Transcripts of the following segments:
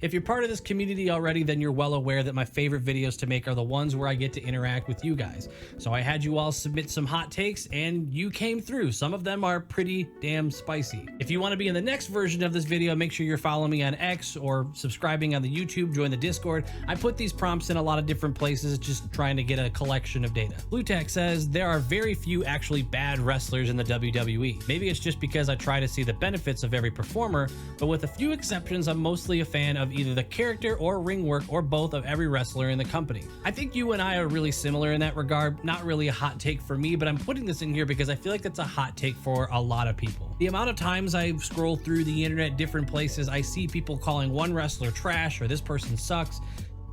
If you're part of this community already, then you're well aware that my favorite videos to make are the ones where I get to interact with you guys. So I had you all submit some hot takes and you came through. Some of them are pretty damn spicy. If you want to be in the next version of this video, make sure you're following me on X or subscribing on the YouTube, join the Discord. I put these prompts in a lot of different places, just trying to get a collection of data. Bluetech says there are very few actually bad wrestlers in the WWE. Maybe it's just because I try to see the benefits of every performer, but with a few exceptions, I'm mostly a fan of either the character or ring work or both of every wrestler in the company. I think you and I are really similar in that regard. Not really a hot take for me, but I'm putting this in here because I feel like that's a hot take for a lot of people. The amount of times I scroll through the internet, different places, I see people calling one wrestler trash or this person sucks.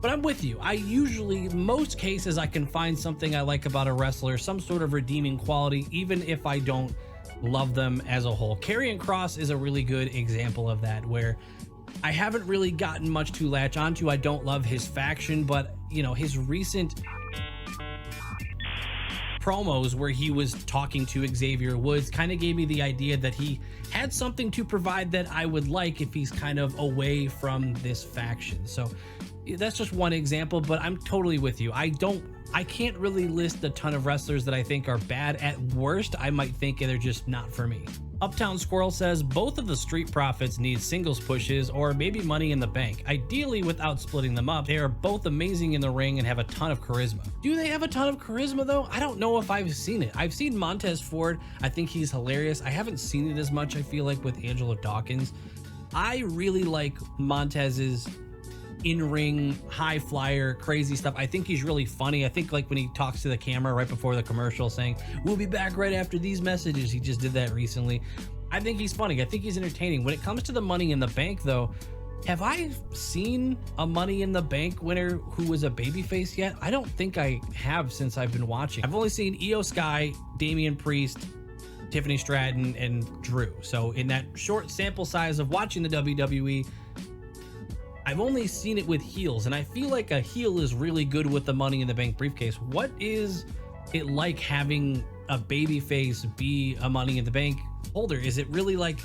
But I'm with you. I usually, most cases, I can find something I like about a wrestler, some sort of redeeming quality, even if I don't love them as a whole. Karrion Kross is a really good example of that, where I haven't really gotten much to latch onto. I don't love his faction, but you know, his recent promos where he was talking to Xavier Woods kind of gave me the idea that he had something to provide that I would like if he's kind of away from this faction. So that's just one example, but I'm totally with you. I can't really list a ton of wrestlers that I think are bad. At worst, I might think they're just not for me. Uptown Squirrel says both of the Street Profits need singles pushes or maybe Money in the Bank, ideally without splitting them up. They are both amazing in the ring and have a ton of charisma. Do they have a ton of charisma though? I don't know if I've seen it. I've seen Montez Ford. I think he's hilarious. I haven't seen it as much, I feel like, with Angelo Dawkins. I really like Montez's in-ring, high flyer, crazy stuff. I think he's really funny. I think like when he talks to the camera right before the commercial saying, "We'll be back right after these messages." He just did that recently. I think he's funny. I think he's entertaining. When it comes to the Money in the Bank though, have I seen a Money in the Bank winner who was a babyface yet? I don't think I have since I've been watching. I've only seen Io Sky, Damian Priest, Tiffany Stratton, and Drew. So in that short sample size of watching the WWE, I've only seen it with heels, and I feel like a heel is really good with the Money in the Bank briefcase. What is it like having a babyface be a Money in the Bank holder? Is it really like,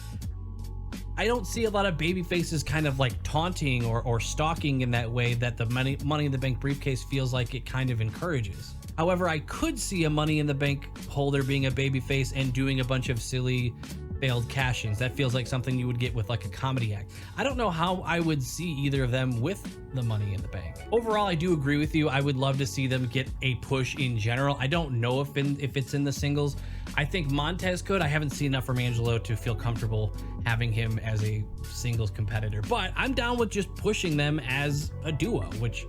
I don't see a lot of baby faces kind of like taunting or stalking in that way that the Money in the Bank briefcase feels like it kind of encourages. However, I could see a Money in the Bank holder being a baby face and doing a bunch of silly failed cash-ins. That feels like something you would get with like a comedy act. I don't know how I would see either of them with the Money in the Bank. Overall, I do agree with you. I would love to see them get a push in general. I don't know if it's in the singles. I think Montez could. I haven't seen enough from Angelo to feel comfortable having him as a singles competitor, but I'm down with just pushing them as a duo, which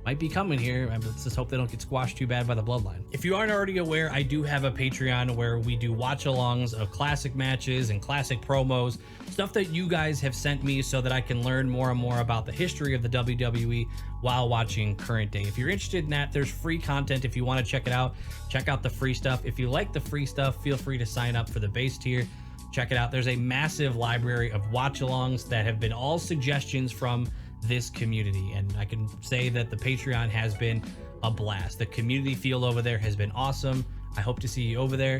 might be coming here. Let's just hope they don't get squashed too bad by the bloodline. If you aren't already aware, I do have a Patreon where we do watch-alongs of classic matches and classic promos, stuff that you guys have sent me so that I can learn more and more about the history of the WWE while watching current day. If you're interested in that, there's free content. If you want to check it out, check out the free stuff. If you like the free stuff, feel free to sign up for the base tier. Check it out. There's a massive library of watch-alongs that have been all suggestions from this community, and I can say that the Patreon has been a blast. The community feel over there has been awesome. I hope to see you over there.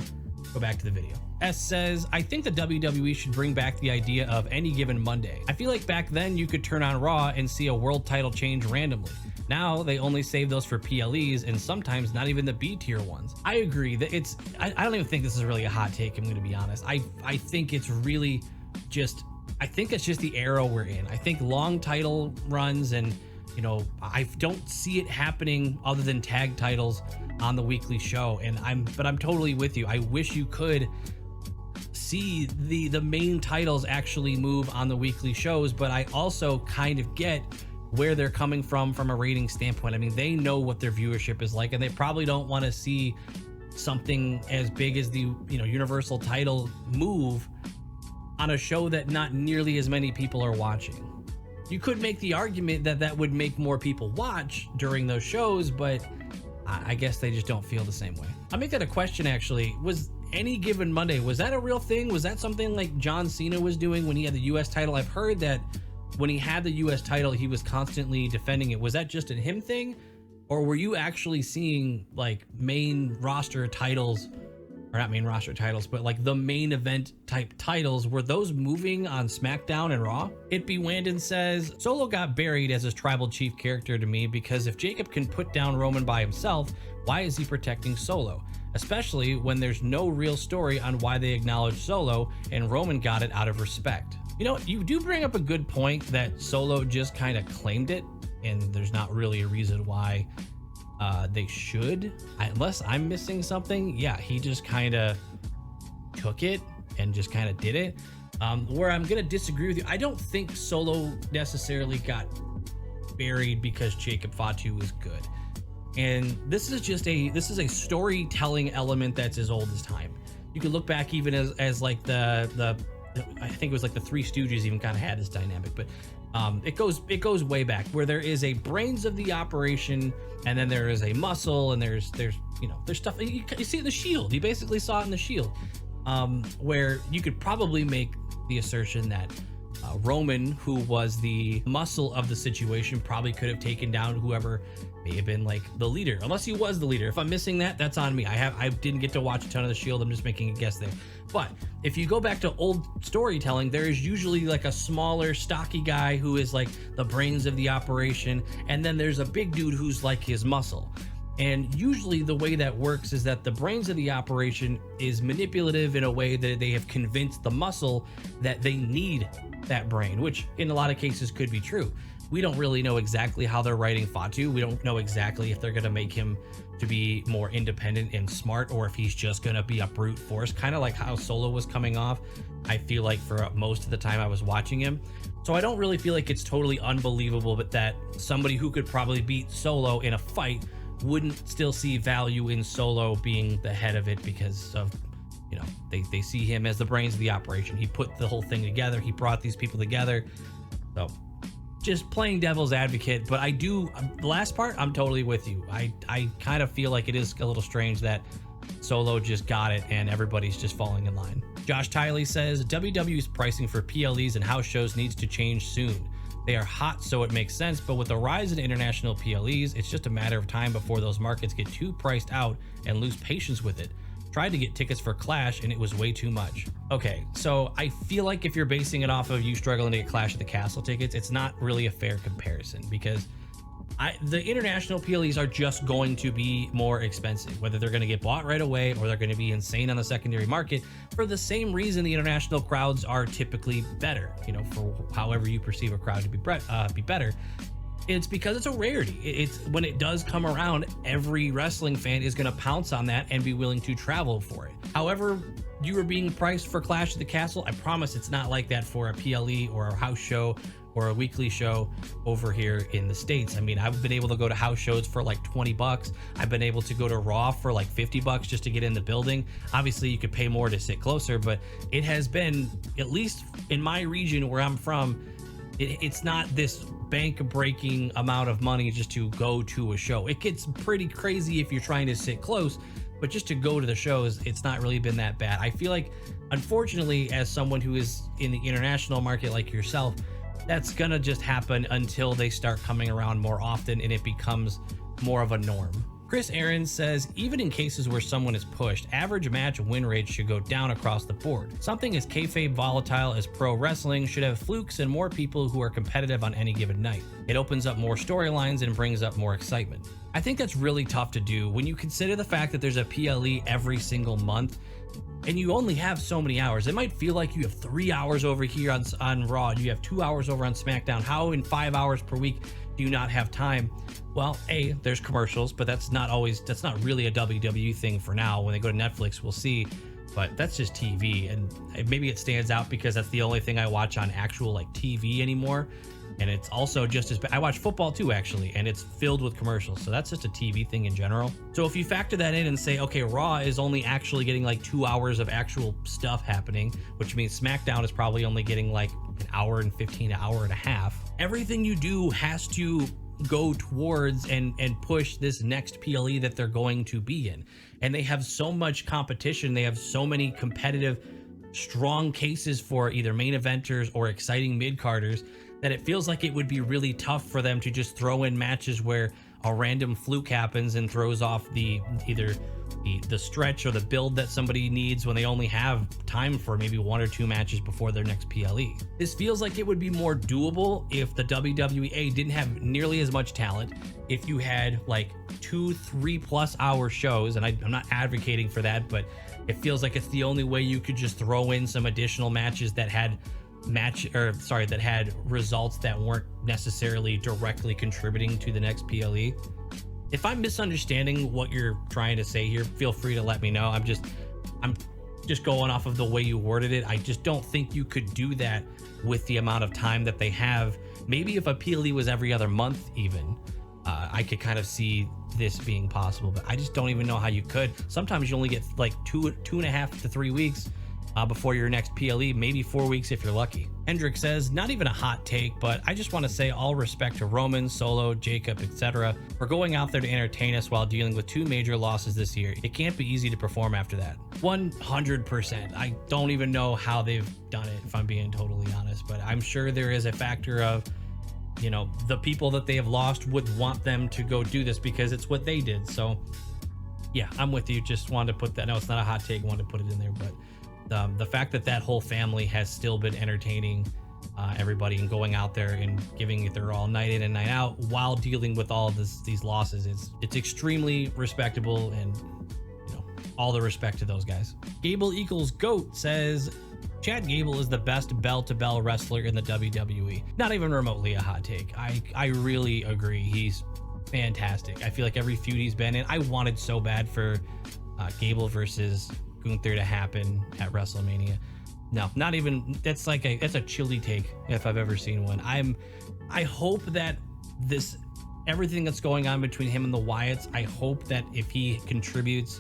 Go back to the video. S says, I think the WWE should bring back the idea of any given Monday. I feel like back then you could turn on Raw and see a world title change randomly. Now they only save those for PLEs and sometimes not even the B tier ones. I agree that I don't even think this is really a hot take, I'm gonna be honest. I think it's really just, I think it's just the era we're in. I think long title runs and, you know, I don't see it happening other than tag titles on the weekly show. And I'm totally with you. I wish you could see the main titles actually move on the weekly shows, but I also kind of get where they're coming from a rating standpoint. I mean, they know what their viewership is like, and they probably don't want to see something as big as the, you know, Universal title move on a show that not nearly as many people are watching. You could make the argument that that would make more people watch during those shows, but I guess they just don't feel the same way. I'll make that a question actually. Was any given Monday, was that a real thing? Was that something like John Cena was doing when he had the US title? I've heard that when he had the US title, he was constantly defending it. Was that just a him thing? Or were you actually seeing like main roster titles or not main roster titles, but like the main event type titles, were those moving on SmackDown and Raw? It Be Wandon says, Solo got buried as his tribal chief character to me, because if Jacob can put down Roman by himself, why is he protecting Solo? Especially when there's no real story on why they acknowledge Solo, and Roman got it out of respect. You know, you do bring up a good point that Solo just kind of claimed it, and there's not really a reason why they should, unless I'm missing something. Yeah, he just kind of took it and just kind of did it. Where I'm gonna disagree with you, I don't think Solo necessarily got buried because Jacob Fatu was good. And this is a storytelling element that's as old as time. You could look back even as like the I think it was like the Three Stooges even kind of had this dynamic, but it goes way back, where there is a brains of the operation, and then there is a muscle, and there's stuff you see in the Shield. You basically saw it in the Shield, where you could probably make the assertion that Roman, who was the muscle of the situation, probably could have taken down whoever may have been like the leader, unless he was the leader. If I'm missing that, that's on me. I didn't get to watch a ton of the Shield. I'm just making a guess there. But if you go back to old storytelling, there is usually like a smaller, stocky guy who is like the brains of the operation, and then there's a big dude who's like his muscle. And usually the way that works is that the brains of the operation is manipulative in a way that they have convinced the muscle that they need that brain, which in a lot of cases could be true. We don't really know exactly how they're writing Fatu. We don't know exactly if they're going to make him to be more independent and smart, or if he's just going to be a brute force, kind of like how Solo was coming off, I feel like, for most of the time I was watching him. So I don't really feel like it's totally unbelievable, but that somebody who could probably beat Solo in a fight wouldn't still see value in Solo being the head of it, because of, you know, they see him as the brains of the operation. He put the whole thing together. He brought these people together. So just playing devil's advocate, but I do, the last part, I'm totally with you. I kind of feel like it is a little strange that Solo just got it and everybody's just falling in line. Josh Tiley says, WWE's pricing for PLEs and house shows needs to change soon. They are hot, so it makes sense, but with the rise in international PLEs, it's just a matter of time before those markets get too priced out and lose patience with it. Tried to get tickets for Clash and it was way too much. Okay, so I feel like if you're basing it off of you struggling to get Clash at the Castle tickets, it's not really a fair comparison, because the international PLEs are just going to be more expensive, whether they're going to get bought right away or they're going to be insane on the secondary market, for the same reason the international crowds are typically better, you know, for however you perceive a crowd to be better. It's because it's a rarity. It's when it does come around, every wrestling fan is going to pounce on that and be willing to travel for it. However, you are being priced for Clash at the Castle, I promise it's not like that for a PLE or a house show or a weekly show over here in the States. I mean, I've been able to go to house shows for like $20. I've been able to go to Raw for like $50 just to get in the building. Obviously you could pay more to sit closer, but it has been, at least in my region where I'm from, it's not this bank-breaking amount of money just to go to a show. It gets pretty crazy if you're trying to sit close, but just to go to the shows, it's not really been that bad. I feel like, unfortunately, as someone who is in the international market like yourself, that's gonna just happen until they start coming around more often and it becomes more of a norm. Chris Aaron says, even in cases where someone is pushed, average match win rates should go down across the board. Something as kayfabe volatile as pro wrestling should have flukes and more people who are competitive on any given night. It opens up more storylines and brings up more excitement. I think that's really tough to do when you consider the fact that there's a PLE every single month and you only have so many hours. It might feel like you have 3 hours over here on Raw, and you have 2 hours over on SmackDown. How in 5 hours per week do you not have time? Well, A, there's commercials, but that's not really a WWE thing for now. When they go to Netflix, we'll see, but that's just TV. And maybe it stands out because that's the only thing I watch on actual like TV anymore. And it's also just as bad. I watch football too, actually, and it's filled with commercials. So that's just a TV thing in general. So if you factor that in and say, okay, Raw is only actually getting like 2 hours of actual stuff happening, which means SmackDown is probably only getting like an hour and 15, an hour and a half. Everything you do has to go towards and push this next PLE that they're going to be in. And they have so much competition. They have so many competitive, strong cases for either main eventers or exciting mid-carders that it feels like it would be really tough for them to just throw in matches where a random fluke happens and throws off the either the stretch or the build that somebody needs when they only have time for maybe 1 or 2 matches before their next PLE. This feels like it would be more doable if the WWE didn't have nearly as much talent, if you had like 2-3+ hour shows, and I'm not advocating for that, but it feels like it's the only way you could just throw in some additional matches that had that had results that weren't necessarily directly contributing to the next PLE. If I'm misunderstanding what you're trying to say here, feel free to let me know. I'm just going off of the way you worded it. I just don't think you could do that with the amount of time that they have. Maybe if a PLE was every other month even, I could kind of see this being possible, but I just don't even know how you could. Sometimes you only get like 2.5 to 3 weeks before your next PLE, maybe 4 weeks if you're lucky. Hendrick says, not even a hot take, but I just want to say all respect to Roman, Solo, Jacob, etc. for going out there to entertain us while dealing with 2 major losses this year. It can't be easy to perform after that. 100%. I don't even know how they've done it, if I'm being totally honest, but I'm sure there is a factor of, you know, the people that they have lost would want them to go do this because it's what they did. So yeah, I'm with you. Just wanted to put that. No, it's not a hot take. Wanted to put it in there, but the fact that that whole family has still been entertaining everybody and going out there and giving it their all night in and night out while dealing with all these losses, it's extremely respectable, and you know, all the respect to those guys. Gable equals GOAT says, Chad Gable is the best bell-to-bell wrestler in the WWE. Not even remotely a hot take. I really agree. He's fantastic. I feel like every feud he's been in, I wanted so bad for Gable versus Gunther to happen at WrestleMania. No, not even. That's a chilly take if I've ever seen one. I hope that everything that's going on between him and the Wyatts, I hope that if he contributes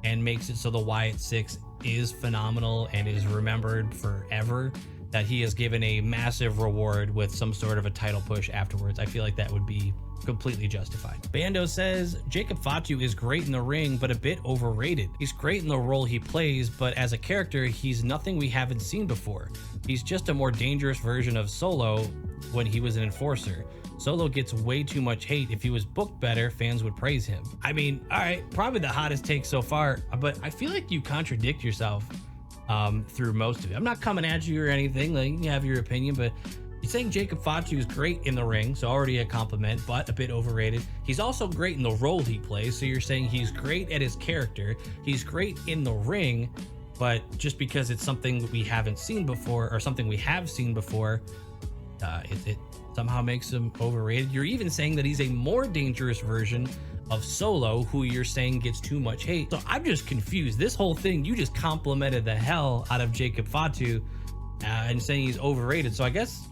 and makes it so the Wyatt 6 is phenomenal and is remembered forever, that he has given a massive reward with some sort of a title push afterwards. I feel like that would be completely justified. Bando says, Jacob Fatu is great in the ring, but a bit overrated. He's great in the role he plays, but as a character, he's nothing we haven't seen before. He's just a more dangerous version of Solo when he was an enforcer. Solo gets way too much hate. If he was booked better, fans would praise him. I mean, all right, probably the hottest take so far, but I feel like you contradict yourself through most of it. I'm not coming at you or anything. Like, you have your opinion, but you're saying Jacob Fatu is great in the ring, so already a compliment, but a bit overrated. He's also great in the role he plays, so you're saying he's great at his character. He's great in the ring, but just because it's something we haven't seen before, or something we have seen before, it somehow makes him overrated. You're even saying that he's a more dangerous version of Solo, who you're saying gets too much hate. So I'm just confused. This whole thing, you just complimented the hell out of Jacob Fatu and saying he's overrated. So I guess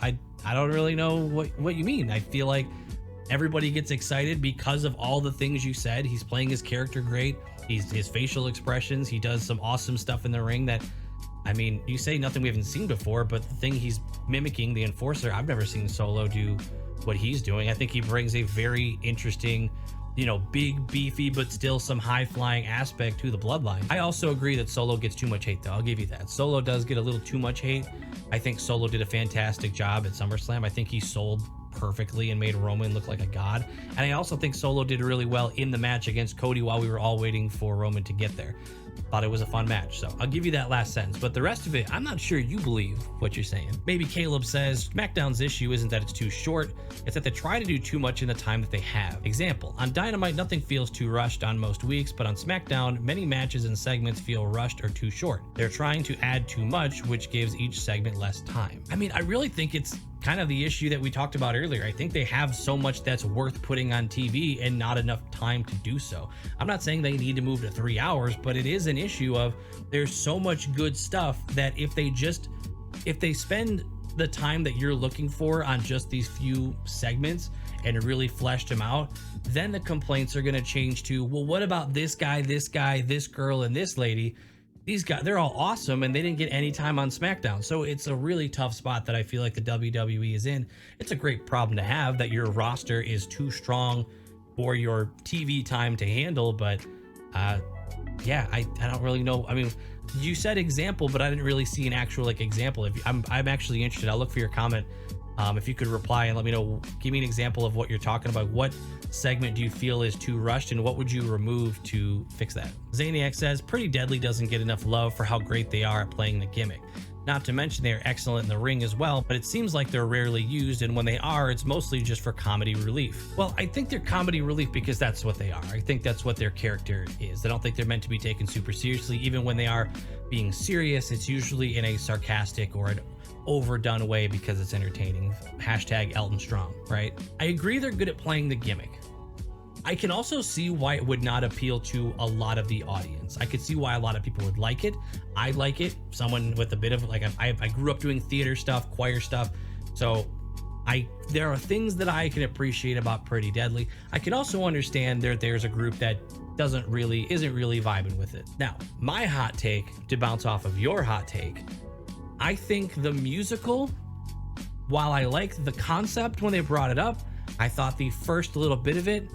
I don't really know what you mean. I feel like everybody gets excited because of all the things you said. He's playing his character great. His facial expressions. He does some awesome stuff in the ring that, I mean, you say nothing we haven't seen before, but the thing he's mimicking, the enforcer, I've never seen Solo do what he's doing. I think he brings a very interesting, you know, big, beefy, but still some high-flying aspect to the bloodline. I also agree that Solo gets too much hate, though. I'll give you that. Solo does get a little too much hate. I think Solo did a fantastic job at SummerSlam. I think he sold perfectly and made Roman look like a god. And I also think Solo did really well in the match against Cody while we were all waiting for Roman to get there. Thought it was a fun match, so I'll give you that last sentence, but the rest of it, I'm not sure you believe what you're saying. Maybe Caleb says, SmackDown's issue isn't that it's too short, it's that they try to do too much in the time that they have. Example, on Dynamite, nothing feels too rushed on most weeks, but on SmackDown, many matches and segments feel rushed or too short. They're trying to add too much, which gives each segment less time. I mean, I really think it's kind of the issue that we talked about earlier. I think they have so much that's worth putting on TV and not enough time to do so. I'm not saying they need to move to 3 hours, but it is an issue of there's so much good stuff that if they spend the time that you're looking for on just these few segments and really fleshed them out, then the complaints are going to change to, well, what about this guy, this girl, and this lady? These guys, they're all awesome and they didn't get any time on SmackDown. So it's a really tough spot that I feel like the WWE is in. It's a great problem to have that your roster is too strong for your TV time to handle, but yeah, I don't really know. I mean, you said example, but I didn't really see an actual like example. If I'm actually interested, I'll look for your comment. If you could reply and let me know, give me an example of what you're talking about. What segment do you feel is too rushed, and what would you remove to fix that? Zaniac says, Pretty Deadly doesn't get enough love for how great they are at playing the gimmick. Not to mention they are excellent in the ring as well, but it seems like they're rarely used, and when they are, it's mostly just for comedy relief. Well, I think they're comedy relief because that's what they are. I think that's what their character is. I don't think they're meant to be taken super seriously. Even when they are being serious, it's usually in a sarcastic or an overdone way because it's entertaining. Hashtag Elton Strong, right? I agree they're good at playing the gimmick. I can also see why it would not appeal to a lot of the audience. I could see why a lot of people would like it. I like it. Someone with a bit of like, I grew up doing theater stuff, choir stuff. So there are things that I can appreciate about Pretty Deadly. I can also understand there's a group that isn't really vibing with it. Now, my hot take, to bounce off of your hot take, I think the musical, while I like the concept when they brought it up, I thought the first little bit of it,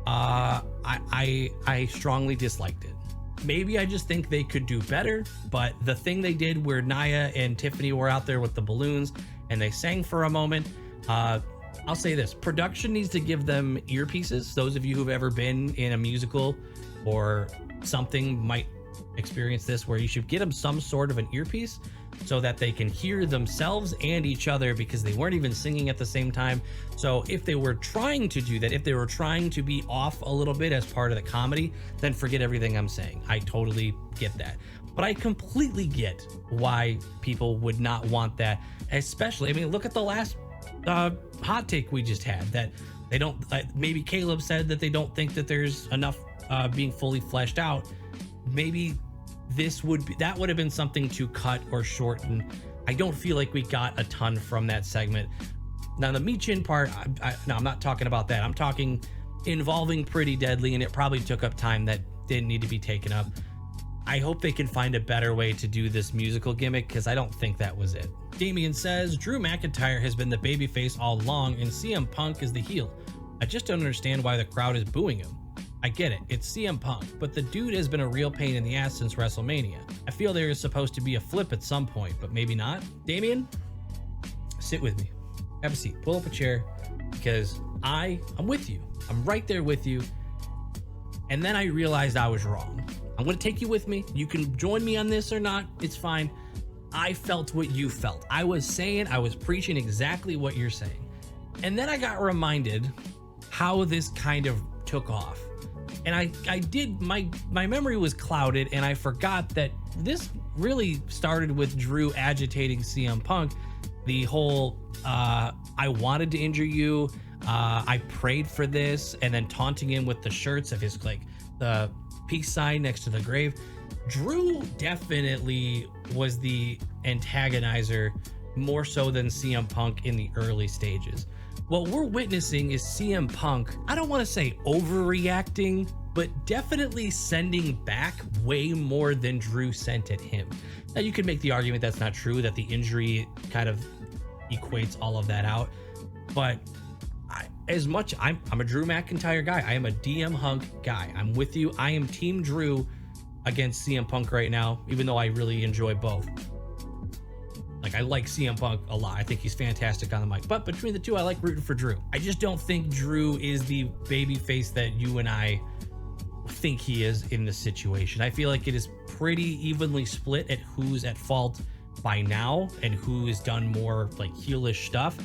I strongly disliked it. Maybe I just think they could do better, but the thing they did where Naya and Tiffany were out there with the balloons and they sang for a moment, I'll say this, production needs to give them earpieces. Those of you who've ever been in a musical or something might experience this, where you should get them some sort of an earpiece so that they can hear themselves and each other, because they weren't even singing at the same time. So if they were trying to do that, if they were trying to be off a little bit as part of the comedy, then forget everything I'm saying. I totally get that. But I completely get why people would not want that, especially, I mean, look at the last hot take we just had, that they don't, maybe Caleb said that they don't think that there's enough being fully fleshed out. Maybe that would have been something to cut or shorten. I don't feel like we got a ton from that segment. Now the Michin part, no, I'm not talking about that. I'm talking involving Pretty Deadly, and it probably took up time that didn't need to be taken up. I hope they can find a better way to do this musical gimmick, because I don't think that was it. Damien says, Drew McIntyre has been the babyface all along and CM Punk is the heel. I just don't understand why the crowd is booing him. I get it, it's CM Punk, but the dude has been a real pain in the ass since WrestleMania. I feel there is supposed to be a flip at some point, but maybe not. Damien, sit with me. Have a seat, pull up a chair, because I'm with you. I'm right there with you. And then I realized I was wrong. I'm gonna take you with me. You can join me on this or not, it's fine. I felt what you felt. I was preaching exactly what you're saying. And then I got reminded how this kind of took off. And I did, my memory was clouded, and I forgot that this really started with Drew agitating CM Punk. The whole, I wanted to injure you, I prayed for this, and then taunting him with the shirts of his, like, the peace sign next to the grave. Drew definitely was the antagonizer, more so than CM Punk in the early stages. What we're witnessing is CM Punk, I don't want to say overreacting, but definitely sending back way more than Drew sent at him. Now, you could make the argument that's not true, that the injury kind of equates all of that out. But I'm a Drew McIntyre guy. I am a DM Hunk guy. I'm with you. I am Team Drew against CM Punk right now, even though I really enjoy both. Like, I like CM Punk a lot. I think he's fantastic on the mic. But between the two, I like rooting for Drew. I just don't think Drew is the babyface that you and I think he is in this situation. I feel like it is pretty evenly split at who's at fault by now and who has done more like heelish stuff.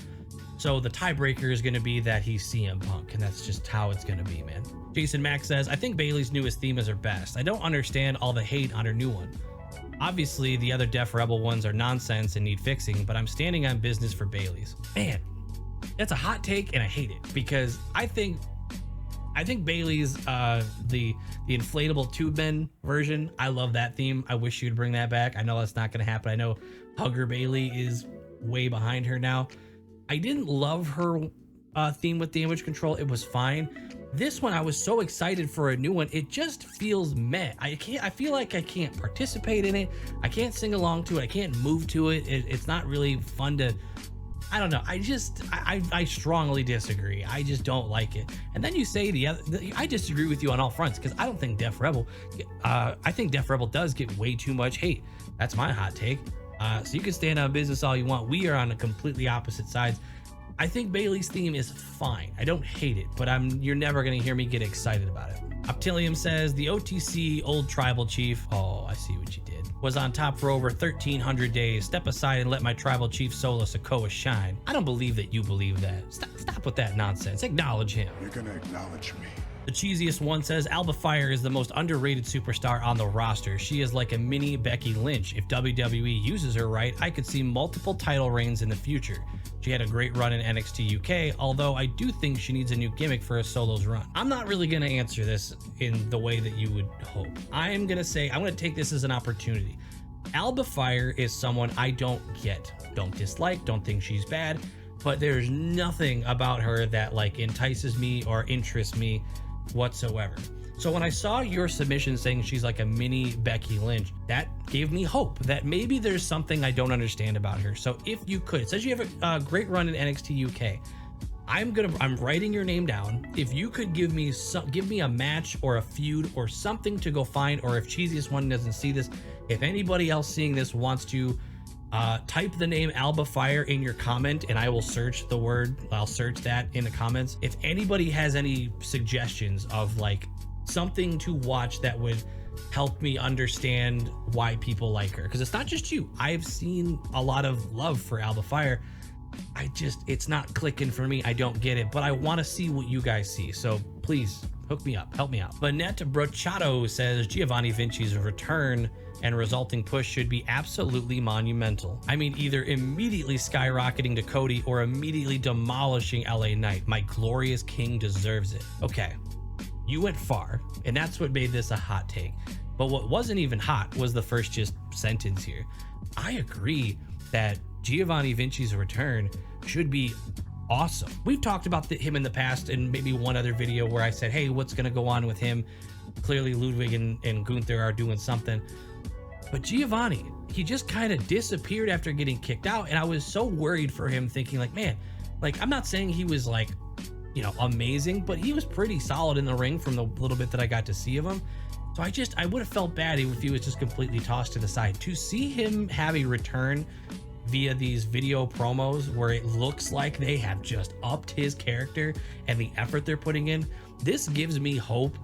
So the tiebreaker is going to be that he's CM Punk, and that's just how it's going to be, man. Jason Mack says, I think Bayley's newest theme is her best. I don't understand all the hate on her new one. Obviously, the other Def Rebel ones are nonsense and need fixing, but I'm standing on business for Bayley's. Man, that's a hot take, and I hate it, because I think Bayley's the inflatable tube men version. I love that theme. I wish you'd bring that back. I know that's not going to happen. I know Hugger Bayley is way behind her now. I didn't love her theme with Damage Control. It was fine. This one, I was so excited for a new one. It just feels meh. I feel like I can't participate in it. I can't sing along to it. I can't move to it. It's not really fun to I don't know. I strongly disagree. I just don't like it. And then you say I disagree with you on all fronts, because I don't think Def Rebel, I think Def Rebel does get way too much hate. That's my hot take. So you can stand on business all you want. We are on a completely opposite sides. I think Bayley's theme is fine. I don't hate it, but you're never gonna hear me get excited about it. Optilium says the OTC old tribal chief, oh, I see what you did, was on top for over 1,300 days. Step aside and let my tribal chief solo Sikoa shine. I don't believe that you believe that. Stop with that nonsense. Acknowledge him. You're gonna acknowledge me. The cheesiest one says Alba Fire is the most underrated superstar on the roster. She is like a mini Becky Lynch. If WWE uses her right, I could see multiple title reigns in the future. She had a great run in NXT UK, although I do think she needs a new gimmick for a solos run. I'm not really going to answer this in the way that you would hope. I'm going to take this as an opportunity. Alba Fire is someone I don't get, don't dislike, don't think she's bad, but there's nothing about her that like entices me or interests me whatsoever. So when I saw your submission saying she's like a mini Becky Lynch, that gave me hope that maybe there's something I don't understand about her. So if you could, it says you have a great run in NXT UK. I'm writing your name down. If you could give me a match or a feud or something to go find, or if Cheesiest One doesn't see this, if anybody else seeing this wants to type the name Alba Fire in your comment, and I will search the word. I'll search that in the comments. If anybody has any suggestions of like something to watch that would help me understand why people like her, because it's not just you. I've seen a lot of love for Alba Fire. It's not clicking for me. I don't get it, but I want to see what you guys see. So please hook me up, help me out. Bonette Brochato says Giovani Vinci's return and resulting push should be absolutely monumental. I mean, either immediately skyrocketing to Cody or immediately demolishing LA Knight. My glorious king deserves it. Okay, you went far, and that's what made this a hot take. But what wasn't even hot was the first just sentence here. I agree that Giovani Vinci's return should be awesome. We've talked about him in the past in maybe one other video where I said, hey, what's going to go on with him? Clearly Ludwig and Gunther are doing something. But Giovani, he just kind of disappeared after getting kicked out. And I was so worried for him, thinking like, man, like, I'm not saying he was like, you know, amazing, but he was pretty solid in the ring from the little bit that I got to see of him. So I would have felt bad if he was just completely tossed to the side. To see him have a return via these video promos where it looks like they have just upped his character and the effort they're putting in, this gives me hope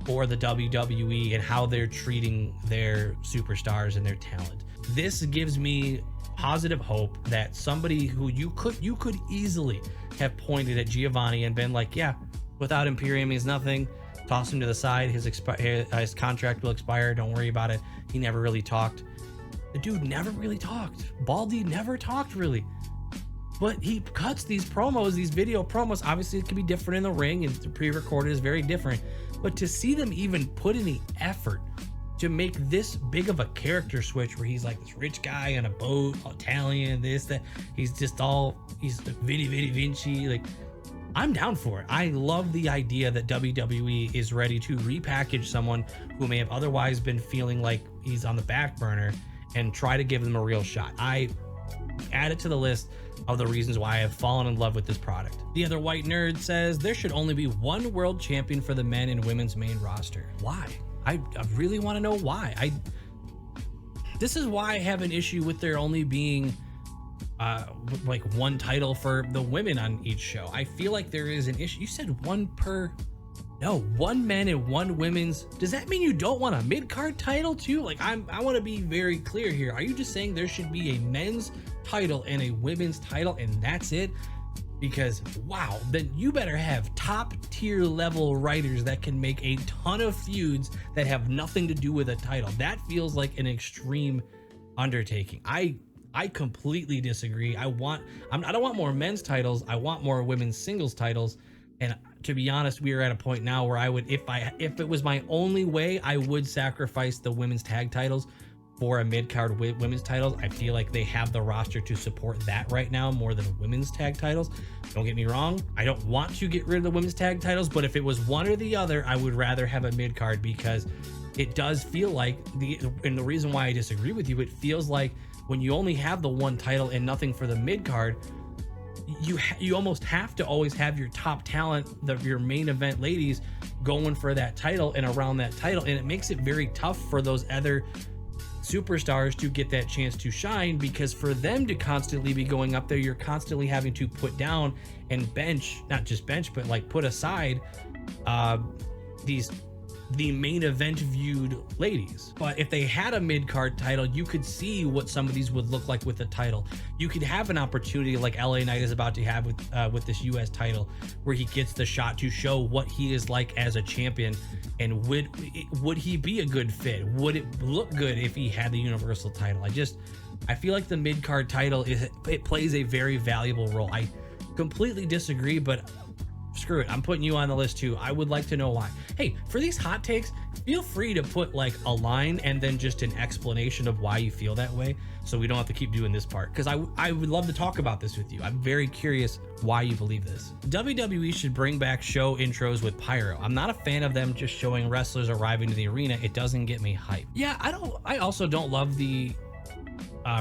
for the WWE and how they're treating their superstars and their talent. This gives me positive hope that somebody who you could easily have pointed at Giovani and been like, yeah, without Imperium he's nothing, toss him to the side, his contract will expire, don't worry about it, he never really talked. The dude never really talked. Baldy never talked really. But he cuts these promos, these video promos. Obviously, it can be different in the ring, and the pre-recorded is very different. But to see them even put in the effort to make this big of a character switch, where he's like this rich guy on a boat, Italian, this, that, he's Vini Vinci, like, I'm down for it. I love the idea that WWE is ready to repackage someone who may have otherwise been feeling like he's on the back burner and try to give them a real shot. I add it to the list of the reasons why I have fallen in love with this product. The Other White Nerd says there should only be one world champion for the men and women's main roster. Why? I really want to know why. This is why I have an issue with there only being like one title for the women on each show. I feel like there is an issue. You said one men and one women's. Does that mean you don't want a mid-card title too? Like, I want to be very clear here. Are you just saying there should be a men's title and a women's title and that's it? Because wow, then you better have top tier level writers that can make a ton of feuds that have nothing to do with a title. That feels like an extreme undertaking. I completely disagree. I don't want more men's titles. I want more women's singles titles. And to be honest, we are at a point now where I would, if it was my only way, I would sacrifice the women's tag titles for a mid-card women's titles. I feel like they have the roster to support that right now more than women's tag titles. Don't get me wrong. I don't want to get rid of the women's tag titles, but if it was one or the other, I would rather have a mid-card, because it does feel like and the reason why I disagree with you, it feels like when you only have the one title and nothing for the mid-card, you almost have to always have your top talent, your main event ladies, going for that title and around that title, and it makes it very tough for those other superstars to get that chance to shine, because for them to constantly be going up there, you're constantly having to put down and bench, not just bench, but like put aside the main event viewed ladies. But if they had a mid-card title, you could see what some of these would look like with the title. You could have an opportunity like LA Knight is about to have with this US title, where he gets the shot to show what he is like as a champion, and would he be a good fit? Would it look good if he had the universal title? I feel like the mid-card title it plays a very valuable role. I completely disagree, but screw it, I'm putting you on the list too. I would like to know why. Hey, for these hot takes, feel free to put like a line and then just an explanation of why you feel that way, so we don't have to keep doing this part, because I would love to talk about this with you. I'm very curious why you believe this. WWE should bring back show intros with pyro. I'm not a fan of them just showing wrestlers arriving to the arena. It doesn't get me hyped. Yeah, I also don't love the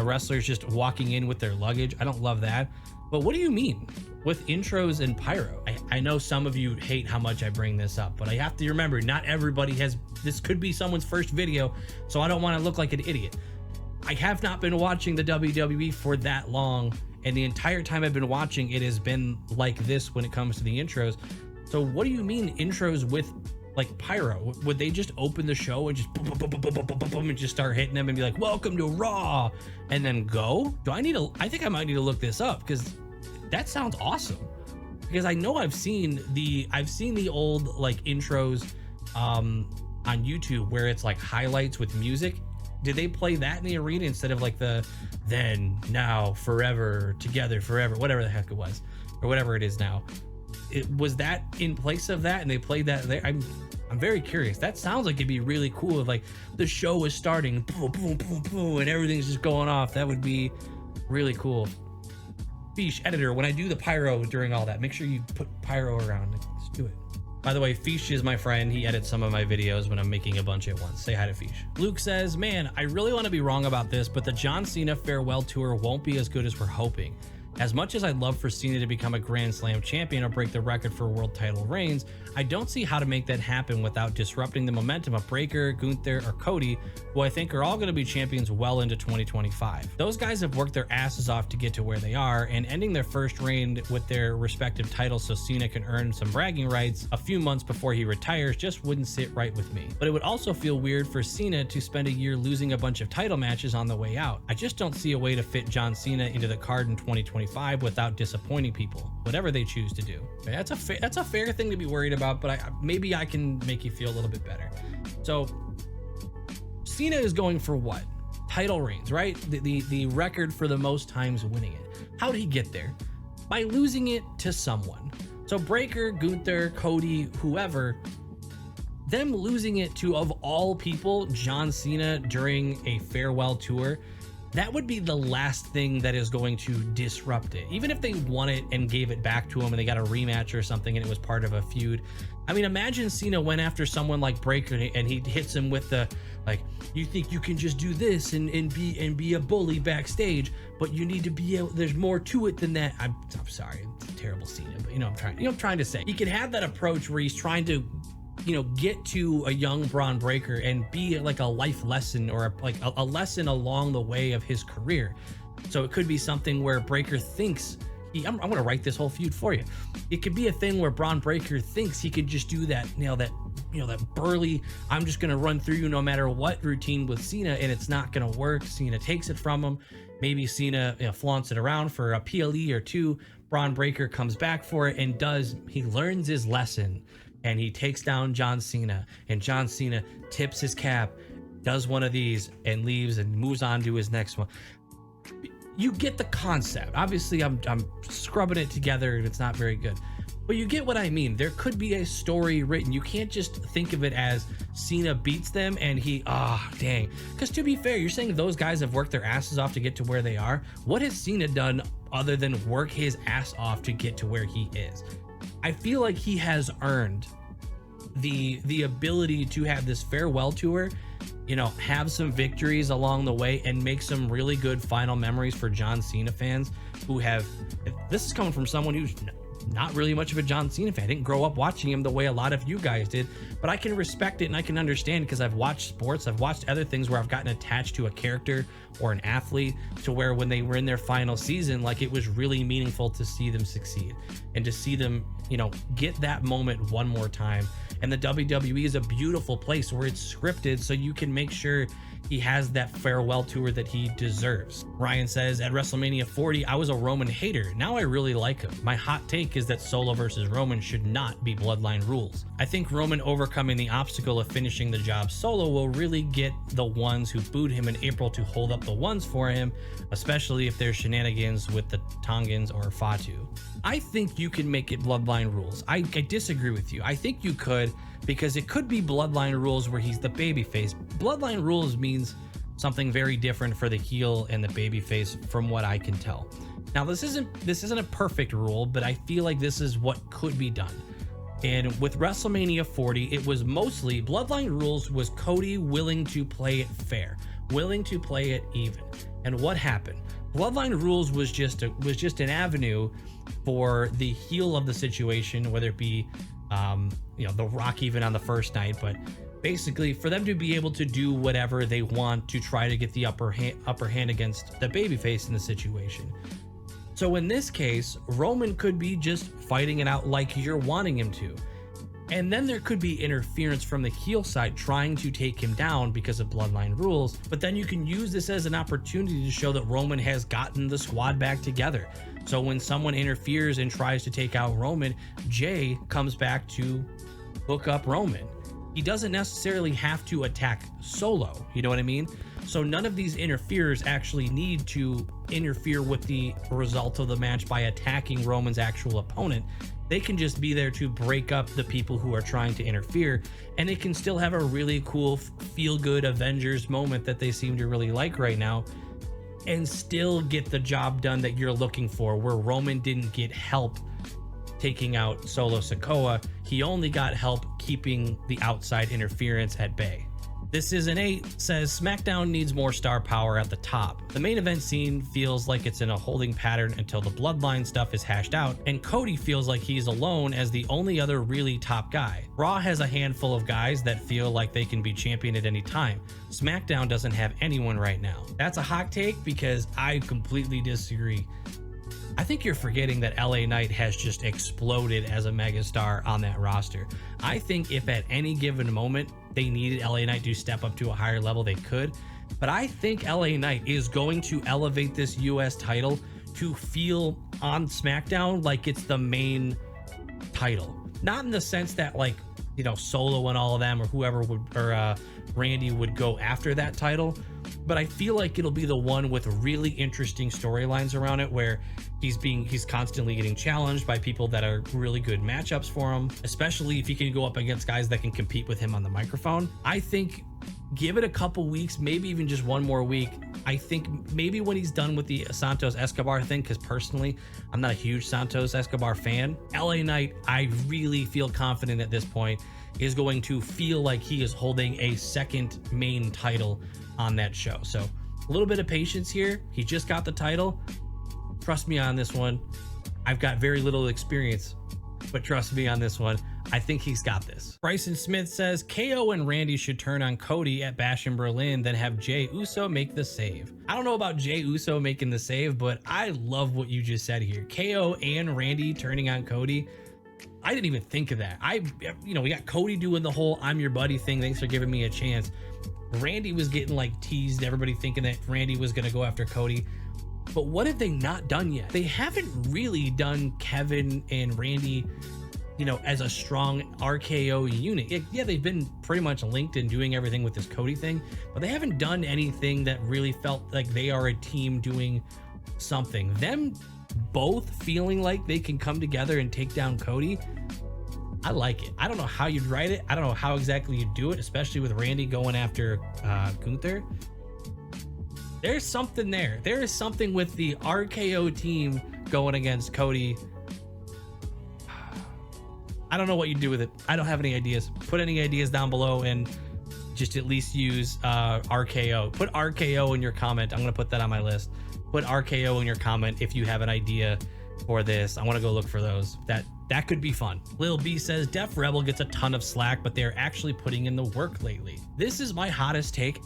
wrestlers just walking in with their luggage. I don't love that. But what do you mean with intros and pyro? I know some of you hate how much I bring this up, but I have to remember, not everybody has, this could be someone's first video, so I don't want to look like an idiot. I have not been watching the WWE for that long, and the entire time I've been watching, it has been like this when it comes to the intros. So what do you mean intros with like pyro? Would they just open the show and just boom, boom, boom, boom, boom, boom, boom, boom, and just start hitting them and be like, welcome to Raw, and then go? I think I might need to look this up, because that sounds awesome. Because I know I've seen the old like intros on YouTube where it's like highlights with music. Did they play that in the arena instead of like the then, now, forever, together, forever, whatever the heck it was, or whatever it is now? Was that in place of that, and they played that there? I'm very curious. That sounds like it'd be really cool if like the show is starting, boom, boom, boom, boom, and everything's just going off. That would be really cool. Fish, editor, when I do the pyro during all that, make sure you put pyro around. Let's do it. By the way, Fish is my friend. He edits some of my videos when I'm making a bunch at once. Say hi to Fish. Luke says, man, I really want to be wrong about this, but the John Cena farewell tour won't be as good as we're hoping. As much as I'd love for Cena to become a Grand Slam champion or break the record for world title reigns, I don't see how to make that happen without disrupting the momentum of Breakker, Gunther, or Cody, who I think are all going to be champions well into 2025. Those guys have worked their asses off to get to where they are, and ending their first reign with their respective titles so Cena can earn some bragging rights a few months before he retires just wouldn't sit right with me. But it would also feel weird for Cena to spend a year losing a bunch of title matches on the way out. I just don't see a way to fit John Cena into the card in 2025 without disappointing people, whatever they choose to do. That's a fair thing to be worried about, but maybe I can make you feel a little bit better. So Cena is going for what? Title reigns, right? The record for the most times winning it. How did he get there? By losing it to someone. So Breakker, Gunther, Cody, whoever, them losing it to, of all people, John Cena during a farewell tour, that would be the last thing that is going to disrupt it. Even if they won it and gave it back to him and they got a rematch or something and it was part of a feud. I mean, imagine Cena went after someone like Breakker and he hits him with the, like, you think you can just do this and be a bully backstage, but you need to be able, there's more to it than that. I'm sorry, it's a terrible Cena, but you know what I'm trying to say. He can have that approach where he's trying to, get to a young Braun Breakker and be like a life lesson or a lesson along the way of his career. So it could be something where Breakker thinks I'm going to write this whole feud for you. It could be a thing where Braun Breakker thinks he could just do that, that burly, I'm just going to run through you no matter what routine with Cena, and it's not going to work. Cena takes it from him. Maybe Cena flaunts it around for a PLE or two. Braun Breakker comes back for it and he learns his lesson. And he takes down John Cena, and John Cena tips his cap, does one of these, and leaves and moves on to his next one. You get the concept. Obviously, I'm scrubbing it together, and it's not very good. But you get what I mean. There could be a story written. You can't just think of it as Cena beats them, and dang. Because to be fair, you're saying those guys have worked their asses off to get to where they are. What has Cena done other than work his ass off to get to where he is? I feel like he has earned the ability to have this farewell tour, have some victories along the way and make some really good final memories for John Cena fans, who have, this is coming from someone who's not really much of a John Cena fan. I didn't grow up watching him the way a lot of you guys did, but I can respect it and I can understand because I've watched sports, I've watched other things where I've gotten attached to a character or an athlete to where when they were in their final season, like it was really meaningful to see them succeed and to see them, you know, get that moment one more time. And the WWE is a beautiful place where it's scripted so you can make sure he has that farewell tour that he deserves. Ryan says, at WrestleMania 40, I was a Roman hater. Now I really like him. My hot take is that Solo versus Roman should not be bloodline rules. I think Roman overcoming the obstacle of finishing the job solo will really get the ones who booed him in April to hold up the ones for him, especially if there's shenanigans with the Tongans or Fatu. I think you can make it bloodline rules. I disagree with you. I think you could, because it could be bloodline rules where he's the babyface. Bloodline rules means something very different for the heel and the babyface from what I can tell. Now this isn't a perfect rule, but I feel like this is what could be done. And with WrestleMania 40, it was mostly bloodline rules was Cody willing to play it fair, willing to play it even. And what happened? Bloodline rules was just an avenue for the heel of the situation, whether it be you know, The Rock even on the first night, but basically for them to be able to do whatever they want to try to get the upper hand against the babyface in the situation. So in this case, Roman could be just fighting it out like you're wanting him to. And then there could be interference from the heel side trying to take him down because of bloodline rules. But then you can use this as an opportunity to show that Roman has gotten the squad back together. So when someone interferes and tries to take out Roman, Jay comes back to hook up Roman. He doesn't necessarily have to attack Solo, you know what I mean? So none of these interferers actually need to interfere with the result of the match by attacking Roman's actual opponent. They can just be there to break up the people who are trying to interfere, and it can still have a really cool feel-good Avengers moment that they seem to really like right now, and still get the job done that you're looking for, where Roman didn't get help taking out Solo Sikoa. He only got help keeping the outside interference at bay. This is an 8, says SmackDown needs more star power at the top. The main event scene feels like it's in a holding pattern until the bloodline stuff is hashed out, and Cody feels like he's alone as the only other really top guy. Raw has a handful of guys that feel like they can be champion at any time. SmackDown doesn't have anyone right now. That's a hot take because I completely disagree. I think you're forgetting that LA Knight has just exploded as a megastar on that roster. I think if at any given moment they needed LA Knight to step up to a higher level, they could. But I think LA Knight is going to elevate this US title to feel on SmackDown like it's the main title. Not in the sense that, like, you know, Solo and all of them or whoever would, or Randy would go after that title, but I feel like it'll be the one with really interesting storylines around it, where he's constantly getting challenged by people that are really good matchups for him, especially if he can go up against guys that can compete with him on the microphone. I think give it a couple weeks, maybe even just one more week. I think maybe when he's done with the Santos Escobar thing, because personally, I'm not a huge Santos Escobar fan, LA Knight, I really feel confident at this point, is going to feel like he is holding a second main title on that show. So a little bit of patience here. He just got the title. Trust me on this one. I've got very little experience, but trust me on this one. I think he's got this. Bryson Smith says KO and Randy should turn on Cody at Bash in Berlin, then have Jey Uso make the save. I don't know about Jey Uso making the save, but I love what you just said here. KO and Randy turning on Cody. I didn't even think of that. We got Cody doing the whole "I'm your buddy" thing. Thanks for giving me a chance. Randy was getting like teased, everybody thinking that Randy was gonna go after Cody. But what have they not done yet? They haven't really done Kevin and Randy, you know, as a strong RKO unit. Yeah, they've been pretty much linked and doing everything with this Cody thing, but they haven't done anything that really felt like they are a team doing something. Them both feeling like they can come together and take down Cody, I like it. I don't know how you'd write it. I don't know how exactly you'd do it, especially with Randy going after Gunther. There's something there. There is something with the RKO team going against Cody. I don't know what you do with it. I don't have any ideas. Put any ideas down below and just at least use RKO. Put RKO in your comment. I'm going to put that on my list. put RKO in your comment if you have an idea for this. I want to go look for those. That could be fun. Lil B says Def Rebel gets a ton of slack, but they're actually putting in the work lately. This is my hottest take.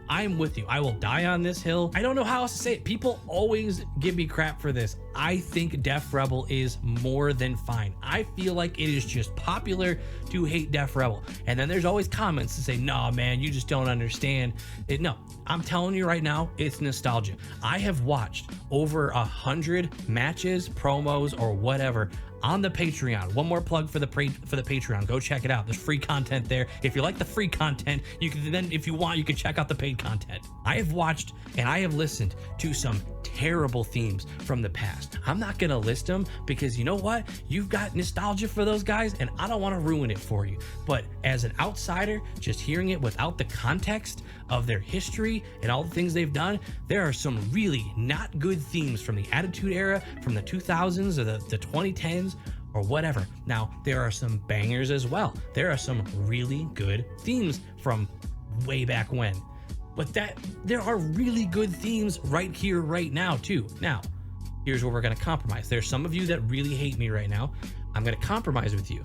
I'm with you. I will die on this hill. I don't know how else to say it. People always give me crap for this. I think Def Rebel is more than fine. I feel like it is just popular to hate Def Rebel. And then there's always comments to say, nah, man, you just don't understand it. No, I'm telling you right now, it's nostalgia. I have watched over 100 matches, promos, or whatever on the Patreon. One more plug for the Patreon. Go check it out. There's free content there. If you like the free content, you can then, if you want, you can check out the paid content. I have watched and I have listened to some terrible themes from the past. I'm not gonna list them because you know what? You've got nostalgia for those guys and I don't want to ruin it for you. But as an outsider, just hearing it without the context of their history and all the things they've done, there are some really not good themes from the Attitude Era, from the 2000s or the 2010s or whatever. Now, there are some bangers as well. There are some really good themes from way back when. But there are really good themes right here, right now, too. Now, here's where we're going to compromise. There's some of you that really hate me right now. I'm going to compromise with you,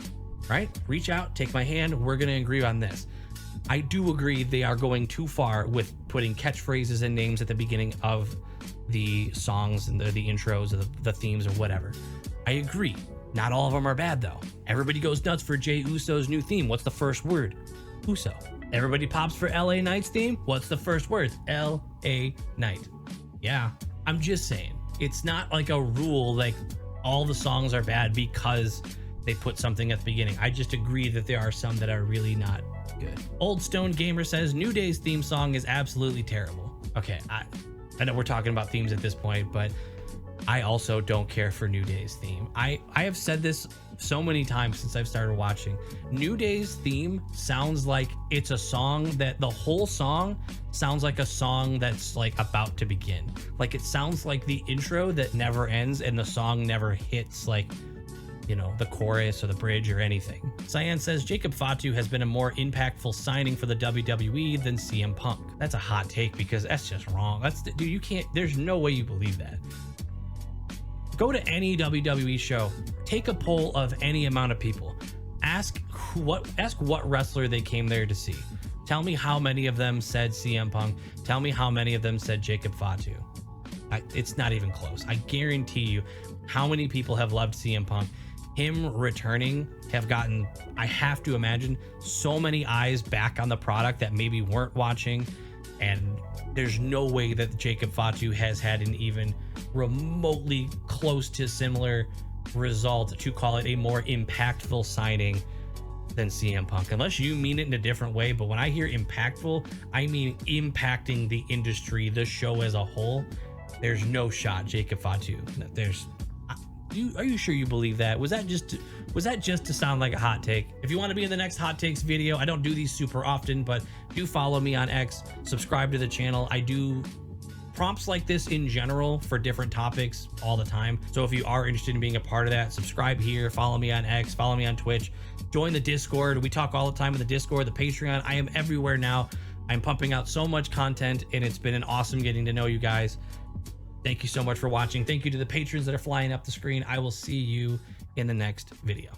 right? Reach out, take my hand. We're going to agree on this. I do agree they are going too far with putting catchphrases and names at the beginning of the songs and the intros or the themes or whatever. I agree. Not all of them are bad, though. Everybody goes nuts for Jey Uso's new theme. What's the first word? Uso. Everybody pops for LA Knight's theme. What's the first word? LA Knight. Yeah, I'm just saying. It's not like a rule like all the songs are bad because they put something at the beginning. I just agree that there are some that are really not good. Old Stone Gamer says New Day's theme song is absolutely terrible. Okay, I know we're talking about themes at this point, but I also don't care for New Day's theme. I have said this so many times since I've started watching. New Day's theme sounds like it's a song that the whole song sounds like a song that's like about to begin. Like it sounds like the intro that never ends and the song never hits like, you know, the chorus or the bridge or anything. Cyan says Jacob Fatu has been a more impactful signing for the WWE than CM Punk. That's a hot take because that's just wrong. Dude, you can't, there's no way you believe that. Go to any WWE show, take a poll of any amount of people, ask what wrestler they came there to see. Tell me how many of them said CM Punk. Tell me how many of them said Jacob Fatu. It's not even close. I guarantee you how many people have loved CM Punk. Him returning have gotten, I have to imagine, so many eyes back on the product that maybe weren't watching. And there's no way that Jacob Fatu has had an even remotely close to similar result to call it a more impactful signing than CM Punk, unless you mean it in a different way. But when I hear impactful, I mean impacting the industry, the show as a whole. There's no shot Jacob Fatu. Are you sure you believe that? Was that just to sound like a hot take? If you want to be in the next hot takes video, I don't do these super often, but do follow me on X, subscribe to the channel. I do prompts like this in general for different topics all the time. So if you are interested in being a part of that, subscribe here, follow me on X, follow me on Twitch, join the Discord. We talk all the time in the Discord, the Patreon. I am everywhere now. I'm pumping out so much content and it's been an awesome getting to know you guys. Thank you so much for watching. Thank you to the patrons that are flying up the screen. I will see you in the next video.